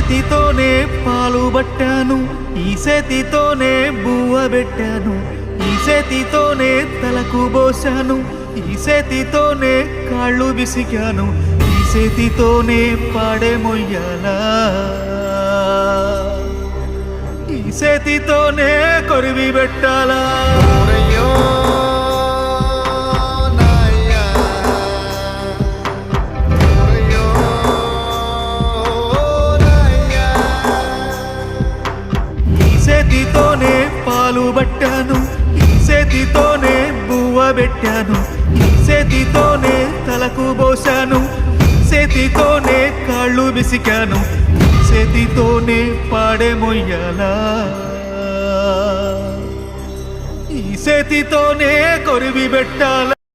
చేతితోనే పాలు పట్టాను, ఈ చేతితోనే బువ్వ పెట్టాను, ఈ చేతితోనే తలకు పోశాను, ఈ చేతితోనే కాళ్ళు విసికాను, ఈ చేతితోనే పాడే మొయ్యాలా, ఈ చేతితోనే కొరివి పెట్టాలా. చేతితోనే పాలు పట్టాను, ఈ చేతితోనే బువ్వ పెట్టాను, ఈ చేతితోనే తలకు పోశాను, చేతితోనే కాళ్ళు విసికాను, చేతితోనే పాడే మొయ్యాలా, ఈ చేతితోనే కొరివి పెట్టాలా.